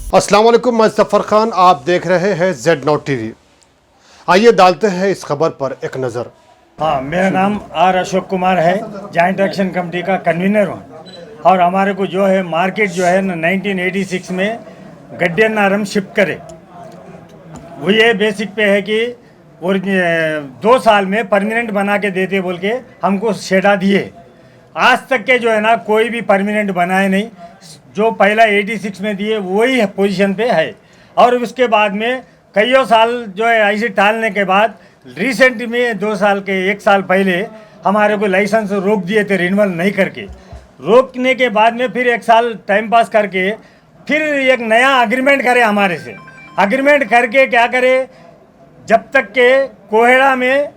अस्सलाम वालेकुम, मैं ज़फ़र खान, आप देख रहे हैं Z9 टीवी। आइए डालते हैं इस खबर पर एक नज़र। हाँ, मेरा नाम आर अशोक कुमार है, जॉइंट एक्शन कमेटी का कन्वीनर हूँ। और हमारे को जो है मार्केट जो है 1986 में गड्डियन्नारम शिफ्ट करे। वो ये बेसिक पे है कि और 2 साल में परमानेंट बना के देते बोल के हमको शेडा दिए। आज तक के जो है ना कोई भी परमानेंट बनाए नहीं, जो पहला 86 में दिए वही पोजीशन पे है। और उसके बाद में कईयों साल जो है ऐसे टालने के बाद रिसेंट में 2 साल के 1 साल पहले हमारे को लाइसेंस रोक दिए थे रिन्यूअल नहीं करके। रोकने के बाद में फिर 1 साल टाइम पास करके फिर एक नया अग्रीमेंट करे हमारे से। अग्रीमेंट करके क्या करे, जब तक के कोहेड़ा में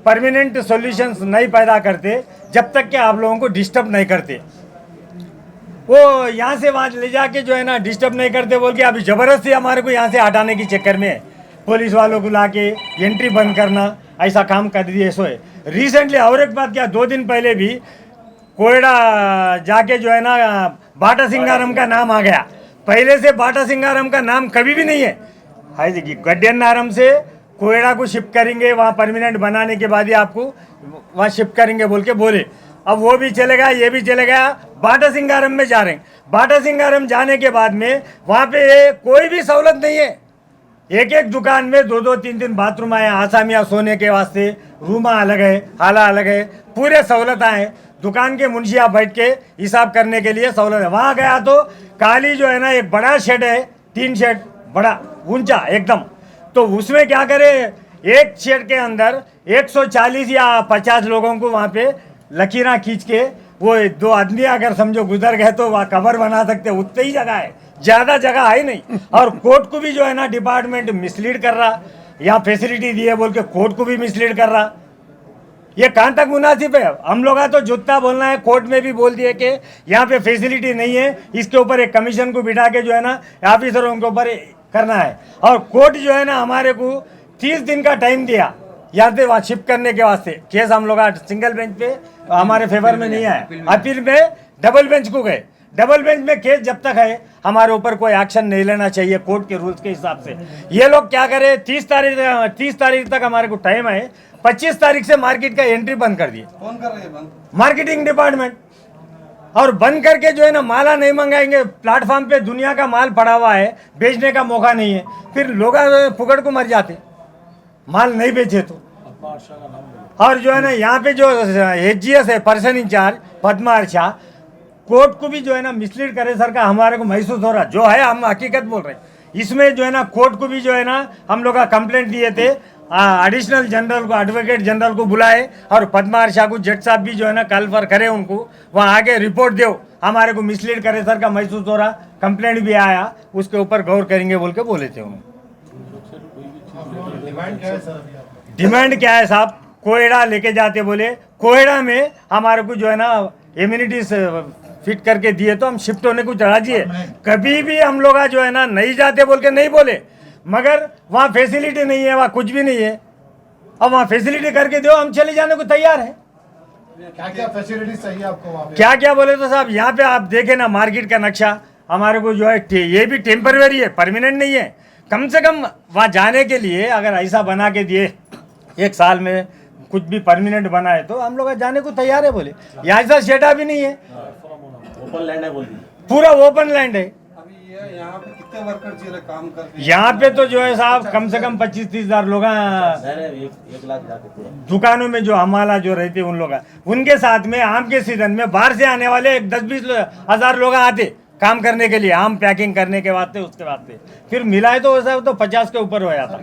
परमानेंट सॉल्यूशंस नहीं पैदा करते, जब तक के आप लोगों को डिस्टर्ब नहीं करते, वो यहाँ से वहाँ ले जाके जो है ना डिस्टर्ब नहीं करते बोल के अभी ज़बरदस्ती हमारे को यहाँ से हटाने के चक्कर में पुलिस वालों को लाके एंट्री बंद करना, ऐसा काम कर दिए। सो है रिसेंटली और एक बात क्या, 2 दिन पहले भी कोयड़ा जाके जो है ना बाटा सिंगारम का नाम आ गया। पहले से बाटा सिंगारम का नाम कभी भी नहीं है जी। गड्डियन्नारम से कोयड़ा को शिफ्ट करेंगे, वहाँ परमानेंट बनाने के बाद ही आपको वहाँ शिफ्ट करेंगे बोल के बोले। अब वो भी चलेगा, ये भी चलेगा, बाटा सिंगारम में जा रहे हैं। बाटा सिंगारम जाने के बाद में वहाँ पे कोई भी सहूलत नहीं है। एक एक दुकान में 2-2 3-3 बाथरूम आए, आसामिया सोने के वास्ते, रूमा अलग है, हाला अलग है, पूरे सहूलत हैं। दुकान के मुंशिया बैठ के हिसाब करने के लिए सहूलत है। वहाँ गया तो काली जो है ना एक बड़ा शेड है, 3 शेड बड़ा ऊंचा एकदम। तो उसमें क्या करे, एक शेड के अंदर 140 या 50 लोगों को वहाँ पे लकीरां खींच के, वो 2 आदमी अगर समझो गुजर गए तो वहाँ कवर बना सकते, उतनी ही जगह है, ज़्यादा जगह है नहीं। और कोर्ट को भी जो है ना डिपार्टमेंट मिसलीड कर रहा, यहाँ फैसिलिटी दी है बोल के कोर्ट को भी मिसलीड कर रहा। ये कहाँ तक मुनासिब है? हम लोग तो जुत्ता बोलना है, कोर्ट में भी बोल दिए कि यहाँ पे फैसिलिटी नहीं है, इसके ऊपर एक कमीशन को बिठा के जो है ना ऑफिसरों के ऊपर करना है। और कोर्ट जो है ना हमारे को 30 दिन का टाइम दिया यहाँ से वहाँ शिफ्ट करने के वास्ते। केस हम लोग सिंगल बेंच पे हमारे फेवर में नहीं आया, अपील में डबल बेंच को गए। डबल बेंच में केस जब तक है हमारे ऊपर कोई एक्शन नहीं लेना चाहिए कोर्ट के रूल्स के हिसाब से। ये लोग क्या करे, 30 तारीख तक हमारे को टाइम है, 25 तारीख से मार्केट का एंट्री बंद कर दिए। कौन कर रहे हैं बंद? Marketing department. और बंद करके जो है ना माला नहीं मंगाएंगे, प्लेटफॉर्म पे दुनिया का माल पड़ा हुआ है, बेचने का मौका नहीं है, फिर लोग फुकड़ को मर जाते माल नहीं बेचे तो। और जो है ना यहाँ पे जो HGS है पर्सन इंचार्ज पद्मा अर्चा, कोर्ट को भी जो है ना मिसलीड करे सर का हमारे को महसूस हो रहा, जो है हम हकीकत बोल रहे हैं। इसमें जो है ना कोर्ट को भी जो है ना हम लोग का कंप्लेंट दिए थे, एडिशनल जनरल को, एडवोकेट जनरल को बुलाए और पद्मा अर्चा को जज साहब भी जो है ना कल पर करे, उनको वहाँ आके रिपोर्ट दो, हमारे को मिसलीड करे सर का महसूस हो रहा, कंप्लेंट भी आया, उसके ऊपर गौर करेंगे बोल के बोले थे उन्होंने। डिमांड क्या है साहब, कोयड़ा लेके जाते बोले, कोयड़ा में हमारे को जो है ना इम्यूनिटीज फिट करके दिए तो हम शिफ्ट होने को राजी है। कभी भी हम लोग जो है ना नहीं जाते बोल के नहीं बोले, मगर वहाँ फैसिलिटी नहीं है, वहाँ कुछ भी नहीं है। अब वहाँ फैसिलिटी करके दो, हम चले जाने को तैयार है। क्या क्या फैसिलिटी चाहिए आपको वहाँ पे? क्या क्या बोले तो साहब यहाँ पे आप देखे ना मार्केट का नक्शा, हमारे को जो है ये भी टेम्पररी है, परमानेंट नहीं है। कम से कम वहाँ जाने के लिए अगर ऐसा बना के दिए 1 साल में कुछ भी परमानेंट बना है तो हम लोग जाने को तैयार है बोले। यहाँ ऐसा शेडा भी नहीं है, ओपन लैंड है बोल दी, पूरा ओपन लैंड है। अभी ये यहाँ पे कितने वर्कर जी काम करते हैं? यहाँ पे तो जो है साहब कम से कम 25-30 हज़ार लोग 1 लाख जाके पूरा दुकानों में जो हमाला जो रहते उन लोग, उनके साथ में आम के सीजन में बाहर से आने वाले 10-20 हज़ार लोग आते काम करने के लिए, आम पैकिंग करने के वास्ते, उसके वास्ते फिर मिला है तो वैसा तो 50 के ऊपर हो जाता।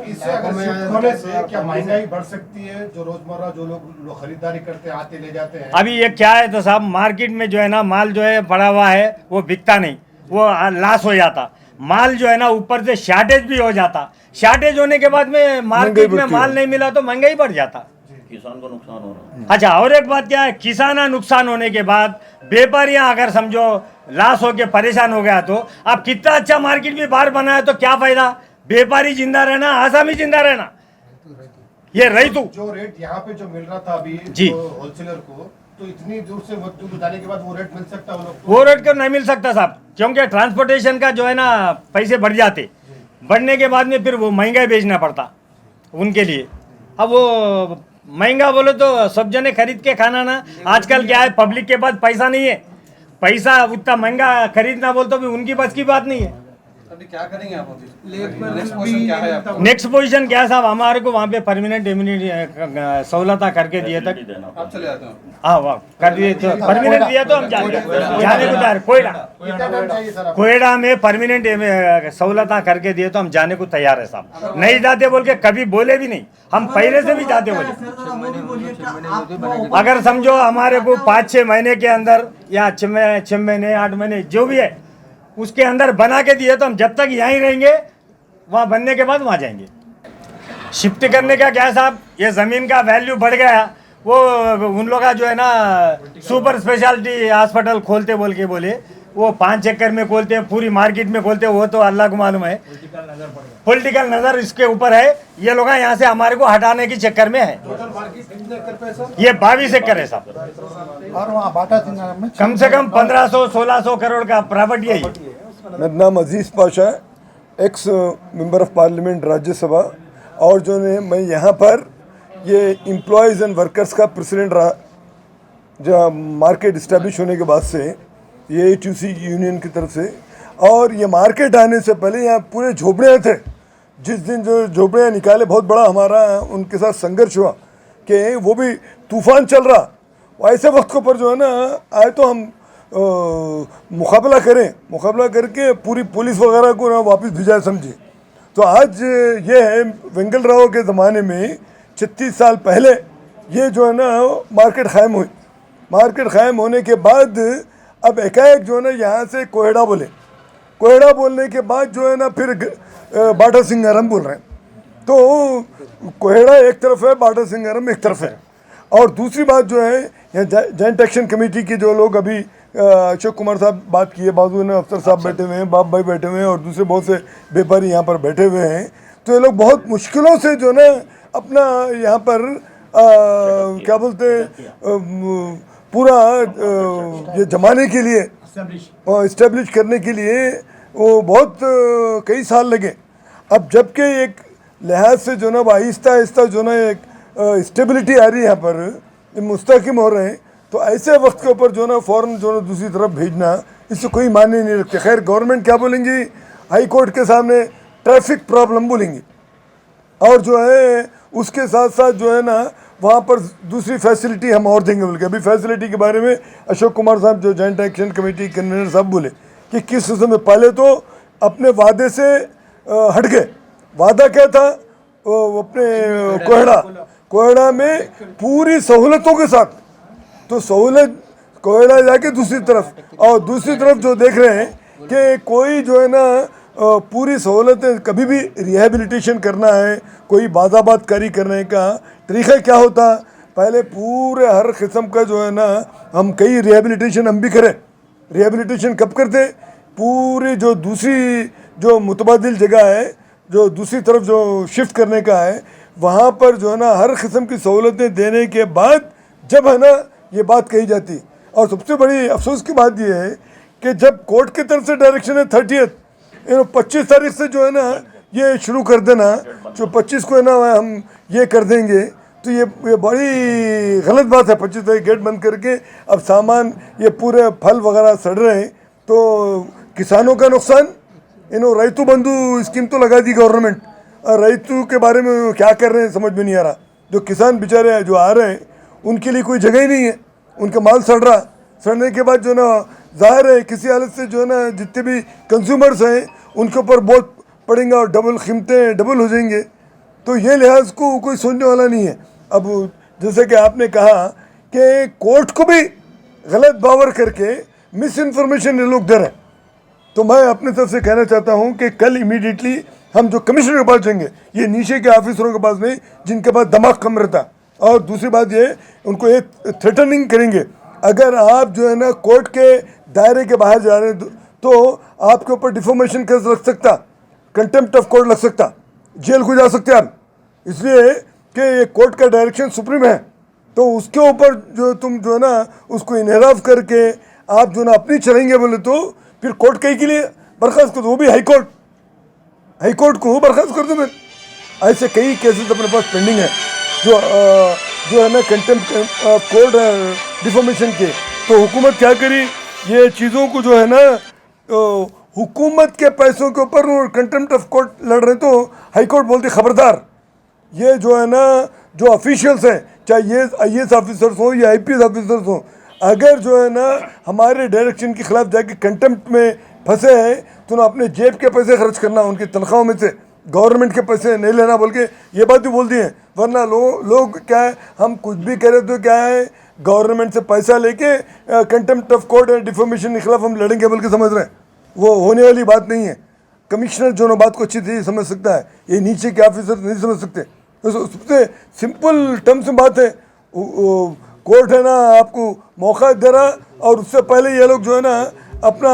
इससे अगर शिफ्ट होने से क्या महंगाई बढ़ सकती है? जो रोजमर्रा जो लोग खरीदारी करते हैं, आते ले जाते हैं। अभी ये क्या है तो साहब मार्केट में जो है ना माल जो है पड़ा हुआ है वो बिकता नहीं, वो लॉस हो जाता। माल जो है ना ऊपर से शॉर्टेज भी हो जाता, शॉर्टेज होने के बाद में मार्केट में माल नहीं मिला तो महंगाई बढ़ जाता, किसान को नुकसान हो रहा है। अच्छा और एक बात क्या है, किसाना नुकसान होने के बाद व्यापारियां अगर समझो लॉस होके परेशान हो गया तो आप कितना अच्छा मार्केट भी बाहर बनाए तो क्या फायदा? व्यापारी जिंदा रहना, आसामी जिंदा रहना। ये रही तू जो रेट यहाँ पे जो मिल रहा था अभी जी होलसेलर को, तो इतनी दूर से दूर जाने के बाद वो रेट मिल सकता है वो लोग को? वो रेट क्यों नहीं मिल सकता साहब, क्योंकि ट्रांसपोर्टेशन का जो है ना पैसे बढ़ जाते, बढ़ने के बाद में फिर वो महंगा बेचना पड़ता उनके लिए। अब वो महंगा बोले तो सब जने खरीद के खाना ना, आजकल क्या है पब्लिक के पास पैसा नहीं है, पैसा उतना महंगा खरीदना बोल तो भी उनकी बस की बात नहीं है। अभी क्या करेंगे आप? अभी नेक्स्ट पोजीशन क्या है आपका? नेक्स्ट पोजीशन क्या है साहब, हमारे को वहाँ पे परमानेंट इम्यूनिटी सहूलत करके दिए तक आप चले जाते हो? हाँ वाह कर दिए, तो परमानेंट दिया तो हम जाने को तैयार। कोयडा कितना टाइम चाहिए सर आपको? कोयडा में परमानेंट सहूलत करके दिए तो हम जाने को तैयार है साहब। नहीं जाते बोल के कभी बोले भी नहीं, हम पहले से भी जाते बोले। अगर समझो हमारे को 5-6 महीने के अंदर या 6 महीने 8 महीने जो भी है उसके अंदर बना के दिए तो हम जब तक यहीं रहेंगे, वहाँ बनने के बाद वहाँ जाएंगे। शिफ्ट करने का क्या साहब, ये ज़मीन का वैल्यू बढ़ गया, वो उन लोग का जो है ना सुपर स्पेशलिटी हॉस्पिटल खोलते बोल के बोले, वो 5 एकड़ में खोलते हैं, पूरी मार्केट में खोलते हैं, वो तो अल्लाह को मालूम है। पॉलिटिकल नज़र इसके ऊपर है, ये लोग यहाँ से हमारे को हटाने के चक्कर में है। ये 22 एकड़ है साहब, और वहाँ बाटा सिंह में कम से कम 1500-1600 करोड़ का प्रॉपर्टी है ये। मेरा नाम अजीज़ पाशा है, x member of parliament Rajya Sabha, और जो है मैं यहाँ पर ये एम्प्लॉयज़ एंड वर्कर्स का प्रेसिडेंट रहा, जहाँ मार्केट इस्टेब्लिश होने के बाद से ये ATUC यूनियन की तरफ से। और ये मार्केट आने से पहले यहाँ पूरे झोपड़ियाँ थे, जिस दिन जो झोपड़ियाँ निकाले बहुत बड़ा हमारा उनके साथ संघर्ष हुआ कि वो भी तूफ़ान चल रहा, ऐसे वक्त के ऊपर जो है ना आए तो हम मुकाबला करें, मुकाबला करके पूरी पुलिस वगैरह को ना वापस भिजाए समझे। तो आज ये है वेंगल राव के ज़माने में 36 साल पहले ये जो है ना मार्केट क़ायम हुई। मार्केट क़ायम होने के बाद अब एकाएक जो है ना यहाँ से कोयडा बोले, कोयडा बोलने के बाद जो है ना फिर बाटा सिंगारम बोल रहे हैं। तो कोयडा एक तरफ है, बाटा सिंगारम एक तरफ है। और दूसरी बात जो है यहाँ जॉइंट एक्शन कमेटी के जो लोग अभी अशोक कुमार साहब बात किए, बाजू में अफसर साहब बैठे हुए हैं, बाप भाई बैठे हुए हैं और दूसरे बहुत से व्यापारी यहाँ पर बैठे हुए हैं। तो ये लोग बहुत मुश्किलों से जो ना अपना यहाँ पर क्या बोलते हैं पूरा ये जमाने के लिए इस्टेब्लिश करने के लिए वो बहुत कई साल लगे। अब जबकि एक लिहाज से जो ना आहिस्ता आहिस्ता जो ना एक स्टेबिलिटी आ रही है यहाँ पर, मुस्तकिम हो रहे हैं, तो ऐसे वक्त के ऊपर जो ना फ़ौरन जो ना दूसरी तरफ भेजना इससे कोई मायने नहीं रखते। खैर गवर्नमेंट क्या बोलेंगी, हाई कोर्ट के सामने ट्रैफिक प्रॉब्लम बोलेंगी, और जो है उसके साथ साथ जो है ना वहाँ पर दूसरी फैसिलिटी हम और देंगे बोल के। अभी फैसिलिटी के बारे में अशोक कुमार साहब जो जॉइंट एक्शन कमेटी कन्वीनर साहब बोले कि किस किस्म में पहले तो अपने वादे से हट गए। वादा क्या था, वो अपने कोयडा में पूरी सहूलतों के साथ, तो सहूलत कोयडा जाके दूसरी तरफ, और दूसरी तरफ जो देख रहे हैं कि कोई जो है ना पूरी सहूलतें, कभी भी रिहेबिलिटेशन करना है, कोई बाजाबादकारी करने का तरीका क्या होता, पहले पूरे हर किस्म का जो है ना हम कई रिहेबिलिटेशन हम भी करें। रिहेबिलिटेशन कब करते, पूरी जो दूसरी जो मुतबादिल जगह है, जो दूसरी तरफ जो शिफ्ट करने का है, वहाँ पर जो है ना हर किस्म की सहूलतें देने के बाद जब है ना ये बात कही जाती। और सबसे बड़ी अफसोस की बात ये है कि जब कोर्ट की तरफ से डायरेक्शन है 30 25 तारीख से जो है ना ये शुरू कर देना, जो 25 को है ना हम ये कर देंगे, तो ये बड़ी गलत बात है। 25 तारीख गेट बंद करके अब सामान ये पूरे फल वगैरह सड़ रहे हैं, तो किसानों का नुकसान। रैतु बंधु स्कीम तो लगा दी गवर्नमेंट, रैतु के बारे में क्या कर रहे हैं समझ में नहीं आ रहा। जो किसान बेचारे हैं जो आ रहे हैं उनके लिए कोई जगह ही नहीं है, उनका माल सड़ रहा, सड़ने के बाद जो ना जाहिर है किसी हालत से जो है ना जितने भी कंज्यूमर्स हैं उनके ऊपर बहुत पड़ेंगे और डबल कीमतें डबल हो जाएंगे। तो ये लिहाज को कोई सोचने वाला नहीं है। अब जैसे कि आपने कहा कि कोर्ट को भी गलत बावर करके मिस इन्फॉर्मेशन ये लोग दे रहे हैं, तो मैं अपने तरफ से कहना चाहता हूं कि कल इमीडिएटली हम जो कमिश्नर के पास जाएंगे, ये नीचे के ऑफिसरों के पास नहीं जिनके पास दिमाग कम रहता, और दूसरी बात ये उनको ये थ्रेटनिंग करेंगे, अगर आप जो है ना कोर्ट के दायरे के बाहर जा रहे हैं तो आपके ऊपर डिफॉर्मेशन केस लग सकता, कंटेम्प्ट ऑफ कोर्ट लग सकता, जेल को जा सकते हैं आप। इसलिए कि ये कोर्ट का डायरेक्शन सुप्रीम है, तो उसके ऊपर जो तुम जो है ना उसको इनहराफ करके आप जो ना अपनी चलेंगे बोले तो फिर कोर्ट कहीं के लिए बर्खास्त कर दो, वो भी हाई कोर्ट को बर्खास्त कर दो। फिर ऐसे कई केसेस अपने पास पेंडिंग है जो है ना कंटेम्प्ट कोर्ट डिफॉर्मेशन के। तो हुकूमत क्या करी, ये चीज़ों को जो है ना हुकूमत के पैसों के ऊपर कंटेम्प्ट ऑफ कोर्ट लड़ रहे, तो हाई कोर्ट बोलती खबरदार, ये जो है ना जो ऑफिशियल्स हैं, चाहे ये IAS ऑफिसर्स हो या IPS ऑफिसर्स हो, अगर जो है ना हमारे डायरेक्शन के खिलाफ जाके कंटेम्प्ट में फंसे हैं तो ना अपने जेब के पैसे खर्च करना, उनकी तनख्वाहों में से गवर्नमेंट के पैसे नहीं लेना बोल के ये बात भी बोल दी है। वरना लोग क्या है, हम कुछ भी करें तो क्या है, गवर्नमेंट से पैसा लेके कंटेम्प्ट ऑफ कोर्ट और डिफॉर्मेशन के खिलाफ हम लड़ेंगे बोल के समझ रहे हैं। वो होने वाली बात नहीं है। कमिश्नर जो ना बात को अच्छी तरह समझ सकता है, ये नीचे के ऑफिसर नहीं समझ सकते। तो सबसे सिंपल टर्म्स में बात है, कोर्ट है ना आपको मौका दे रहा, और उससे पहले ये लोग जो है ना अपना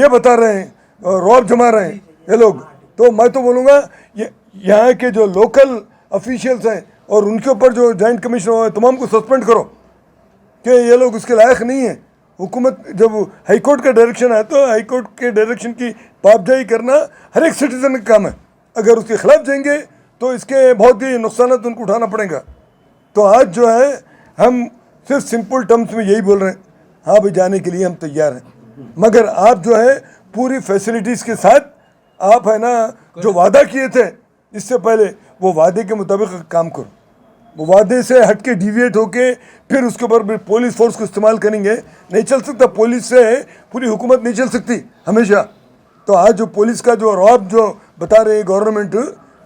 ये बता रहे हैं, रौब जमा रहे हैं ये लोग। तो मैं तो बोलूँगा ये यहाँ के जो लोकल ऑफिशियल्स हैं और उनके ऊपर जो जॉइंट कमिश्नर है तमाम को सस्पेंड करो कि ये लोग उसके लायक नहीं है। हुकूमत जब हाई कोर्ट का डायरेक्शन है तो हाई कोर्ट के डायरेक्शन की पाबजाई करना हर एक सिटीजन का काम है। अगर उसके खिलाफ जाएंगे तो इसके बहुत ही नुकसान उनको उठाना पड़ेगा। तो आज जो है हम सिर्फ सिंपल टर्म्स में यही बोल रहे हैं, हाँ भाई जाने के लिए हम तैयार हैं, मगर आप जो है पूरी फैसिलिटीज़ के साथ आप है ना जो वादा किए थे इससे पहले वो वादे के मुताबिक काम करो। वो वादे से हट के डिविएट होके फिर उसके ऊपर पुलिस फोर्स को इस्तेमाल करेंगे, नहीं चल सकता। पुलिस से पूरी हुकूमत नहीं चल सकती हमेशा। तो आज जो पुलिस का जो रौब जो बता रही है गवर्नमेंट,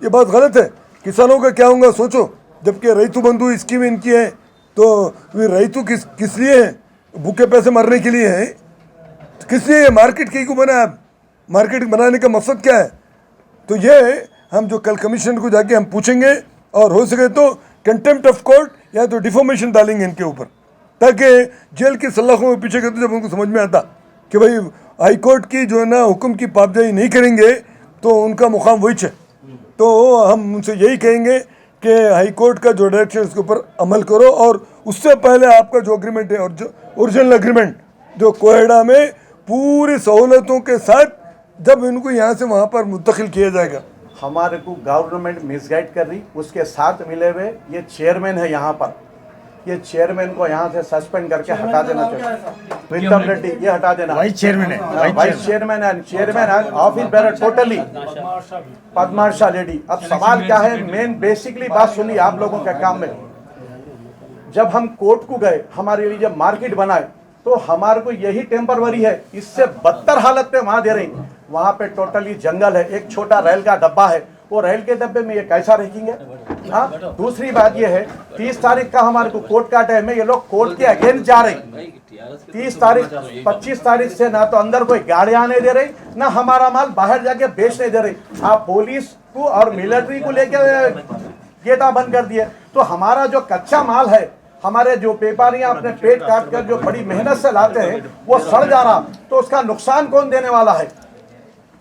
ये बात गलत है। किसानों का क्या होगा सोचो, जबकि रैतु बंधु स्कीम इनकी है, तो रैतु किस लिए है? भूखे पैसे मरने के लिए है? किस लिए मार्केट कहीं को बना? मार्केट बनाने का मकसद क्या है? तो ये हम जो कल कमीशन को जाके हम पूछेंगे, और हो सके तो कंटेम्प्ट ऑफ कोर्ट या तो डिफॉर्मेशन डालेंगे इनके ऊपर, ताकि जेल की सलाखों में पीछे करते जब उनको समझ में आता कि भाई हाई कोर्ट की जो है ना हुक्म की पाबजाई नहीं करेंगे तो उनका मुकाम वही है। तो हम उनसे यही कहेंगे कि हाई कोर्ट का जो डायरेक्शन उसके ऊपर अमल करो, और उससे पहले आपका जो एग्रीमेंट है और जो ओरिजिनल एग्रीमेंट जो कोहेड़ा में पूरी सहूलतों के साथ जब इनको यहाँ से वहाँ पर मुंतकिल किया जाएगा। हमारे को गवर्नमेंट मिसगाइड कर रही, उसके साथ मिले हुए ये चेयरमैन है यहाँ पर, ये चेयरमैन को यहाँ से सस्पेंड करके हटा देना चाहिए। प्रीतम रेड्डी ये हटा देना, वाइस चेयरमैन है, वाइस चेयरमैन है, चेयरमैन है, office bearer totally Padmasha lady. अब सवाल क्या है, मेन बेसिकली बात सुनिए आप लोगों के काम में। जब हम कोर्ट को गए, हमारे लिए जब मार्केट बनाए, तो हमारे को यही टेम्परवरी है, इससे बदतर हालत पे वहां दे रही। वहां पे टोटली जंगल है, एक छोटा रेल का डब्बा है, वो रेल के डब्बे में ये कैसा रखेंगे? हाँ, दूसरी बात ये है 30 तारीख का हमारे को कोर्ट का टाइम है, ये लोग कोर्ट के अगेंस्ट जा रहे। 30 तारीख 25 तारीख से ना तो अंदर कोई गाड़ी आने दे रही, ना हमारा माल बाहर जाके बेचने दे रही। आप पुलिस को और मिलिट्री को लेकर गेटा बंद कर दिए, तो हमारा जो कच्चा माल है, हमारे जो व्यापारियां अपने पेट काट कर जो बड़ी मेहनत से लाते हैं, वो सड़ जा रहा, तो उसका नुकसान कौन देने वाला है?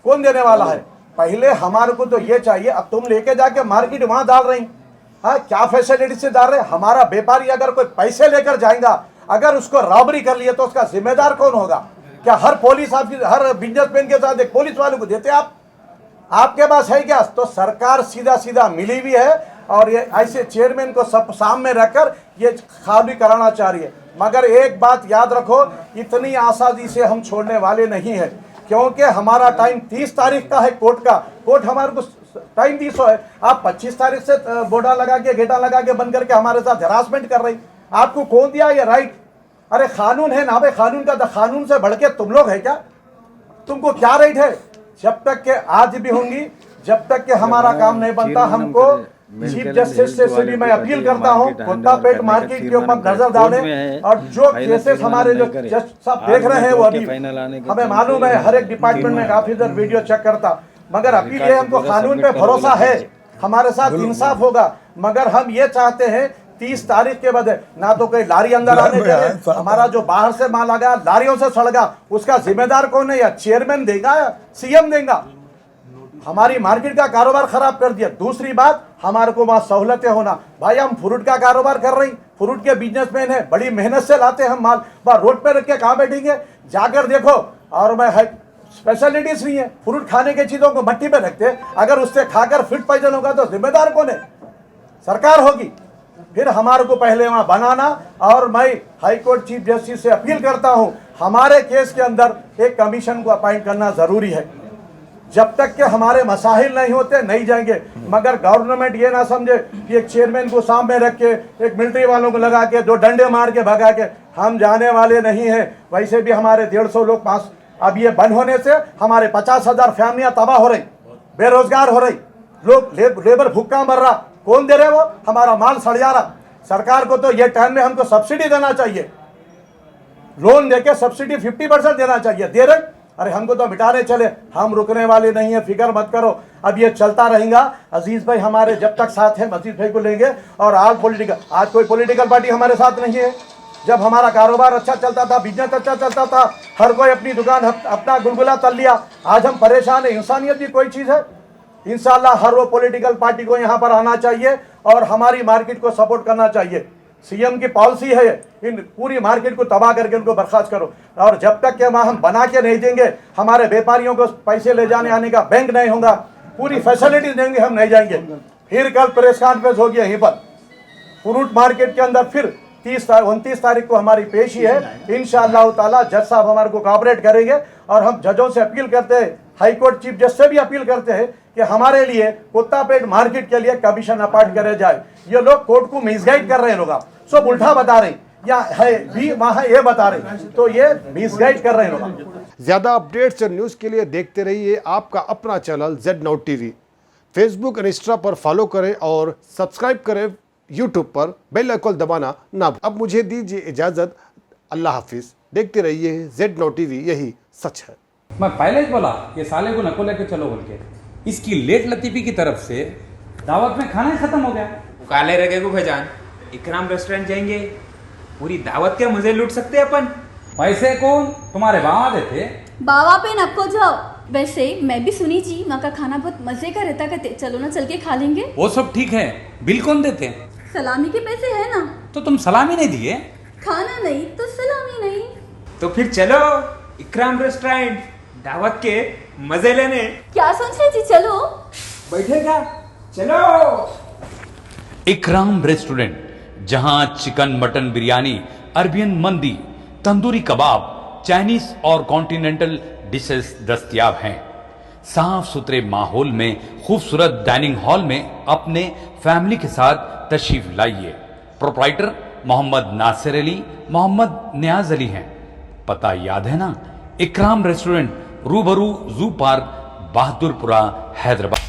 कौन देने वाला है? पहले हमारे को तो ये चाहिए। अब तुम लेके जाके मार्केट वहां डाल रही, हाँ क्या फैसिलिटी से डाल रहे? हमारा व्यापारी अगर कोई पैसे लेकर जाएगा, अगर उसको रॉबरी कर लिए तो उसका जिम्मेदार कौन होगा? क्या हर पुलिस ऑफिसर, हर बिजनेसमैन के साथ एक पुलिस वाले को देते आप? आपके पास है क्या? तो सरकार सीधा सीधा मिली हुई है, और ये ऐसे चेयरमैन को सब सामने रखकर ये खाली कराना चाह रही है। मगर एक बात याद रखो, इतनी आसानी से हम छोड़ने वाले नहीं है, क्योंकि हमारा टाइम 30 तारीख का है कोर्ट का। कोर्ट हमारे को टाइम 30 है, आप 25 तारीख से बोर्डा लगा के गेटा लगा के बंद करके हमारे साथ हरासमेंट कर रही। आपको कौन दिया ये राइट? अरे कानून है ना भाई, कानून का कानून से बढ़ के तुम लोग है क्या? तुमको क्या राइट है? जब तक के आज भी होंगी, जब तक के हमारा काम नहीं बनता, हमको चीफ जस्टिस से भी मैं अपील करता हूँ कोत्तापेट मार्केट के ऊपर नजर डालें। और जो केसेस हमारे जो जज साहब देख रहे हैं, वो अभी हमें मालूम है हर एक डिपार्टमेंट में ऑफिसर वीडियो चेक करता, मगर अपील ये हमको कानून पे भरोसा है, हमारे साथ इंसाफ होगा। मगर हम ये चाहते हैं 30 तारीख के बाद ना तो कोई लारी अंदर आने दे, हमारा जो बाहर से माल आ गया लारियों से सड़गा, उसका जिम्मेदार कौन है? या चेयरमैन देगा या सीएम देगा? हमारी मार्केट का कारोबार खराब कर दिया। दूसरी बात, हमारे को वहाँ सहूलतें होना, भाई हम फ्रूट का कारोबार कर रहे हैं, फ्रूट के बिजनेसमैन है, बड़ी मेहनत से लाते हैं हम माल, वहाँ रोड पे रख के कहाँ बैठेंगे, जाकर देखो। और मैं स्पेशलिटीज नहीं है, फ्रूट खाने की चीजों को मट्टी पे रखते हैं, अगर उससे खाकर फूड पॉइजन होगा तो जिम्मेदार कौन है? सरकार होगी। फिर हमारे को पहले वहां बनाना, और मैं हाई कोर्ट चीफ जस्टिस से अपील करता हूं, हमारे केस के अंदर एक कमीशन को अपॉइंट करना जरूरी है। जब तक के हमारे मसाइल नहीं होते नहीं जाएंगे। मगर गवर्नमेंट ये ना समझे कि एक चेयरमैन को सामने रख के, एक मिलिट्री वालों को लगा के, 2 डंडे मार के भगा के हम जाने वाले नहीं है। वैसे भी हमारे 150 लोग पास, अब ये बंद होने से हमारे 50,000 फैमिलियां तबाह हो रही, बेरोजगार हो रही, लोग लेबर भूखा मर रहा। कौन दे रहे? वो हमारा माल सड़ जा रहा। सरकार को तो ये टाइम में हमको सब्सिडी देना चाहिए, लोन देके सब्सिडी 50% देना चाहिए। दे रहे? अरे हमको तो मिटाने चले, हम रुकने वाले नहीं है, फिक्र मत करो, अब ये चलता रहेगा। अजीज भाई हमारे जब तक साथ है, अजीज भाई को लेंगे। और आज कोई पॉलिटिकल पार्टी हमारे साथ नहीं है। जब हमारा कारोबार अच्छा चलता था, बिजनेस अच्छा चलता था, हर कोई अपनी दुकान अपना गुलगुला तल लिया। आज हम परेशान है। इंसानियत भी कोई चीज है। इंशाल्लाह हर वो पॉलिटिकल पार्टी को यहाँ पर आना चाहिए और हमारी मार्केट को सपोर्ट करना चाहिए। सीएम की पॉलिसी है, इन पूरी मार्केट को तबाह करके उनको बर्खास्त करो। और जब तक के वहाँ हम बना के नहीं देंगे, हमारे व्यापारियों को पैसे ले जाने आने का बैंक नहीं होगा, पूरी फैसिलिटीज देंगे, हम नहीं जाएंगे। फिर कल प्रेस कॉन्फ्रेंस होगी यहीं पर फ्रूट मार्केट के अंदर। फिर 29 तारीख को हमारी पेशी है। इंशाअल्लाह ताला जज साहब हमारे को कोऑपरेट करेंगे। और हम जजों से अपील करते हैं, हाई कोर्ट चीफ जज से भी अपील करते हैं कि हमारे लिए कुत्तापेट मार्केट के लिए कमीशन अपॉइंट करे जाए। ये लोग कोर्ट को मिसगाइड कर रहे हैं, लोग सब उल्टा बता रहे हैं, या है भी वहां ये बता रहे हैं, तो ये मिसगाइड कर रहे हैं लोग। ज़्यादा अपडेट्स और न्यूज़ के लिए देखते रहिए आपका अपना चैनल Z-Now TV। फेसबुक और इंस्टा पर फॉलो करें और सब्सक्राइब करें यूट्यूब पर, बेल आइकन दबाना ना। अब मुझे दीजिए इजाज़त, अल्लाह हाफिज़। देखते रहिए Z-Now TV, यही सच है। मैं पहले ही बोला ये साले को नको लेके चलो बोल के। इसकी लेट लतीफ़ी की तरफ से दावत में खाना ही खत्म हो गया। काले रगे को भजान इकराम रेस्टोरेंट जाएंगे, पूरी दावत के मजे लूट सकते अपन। पैसे कौन तुम्हारे बाबा देते? बाबा पे नको जाओ। वैसे मैं भी सुनी जी माँ का खाना बहुत मजे का रहता कहते, चलो ना चल के खा लेंगे। वो सब ठीक है, बिल कौन देते? सलामी के पैसे है ना। तो तुम सलामी नहीं दिए? खाना नहीं तो सलामी नहीं। तो फिर चलो इकराम रेस्टोरेंट, दावत के मजे लेने। क्या सोच रहे जी? चलो बैठेगा, चलो। इकराम रेस्टोरेंट, जहां चिकन मटन बिरयानी, अरबियन मंदी, तंदूरी कबाब, चाइनीज और कॉन्टिनेंटल डिशेस दस्तयाब हैं। साफ सुथरे माहौल में खूबसूरत डाइनिंग हॉल में अपने फैमिली के साथ तशरीफ लाइए। प्रोप्राइटर मोहम्मद नासिर अली, मोहम्मद नियाज अली हैं। पता याद है ना? इकराम रेस्टोरेंट, रूबरू जू पार्क, बहादुरपुरा, हैदराबाद।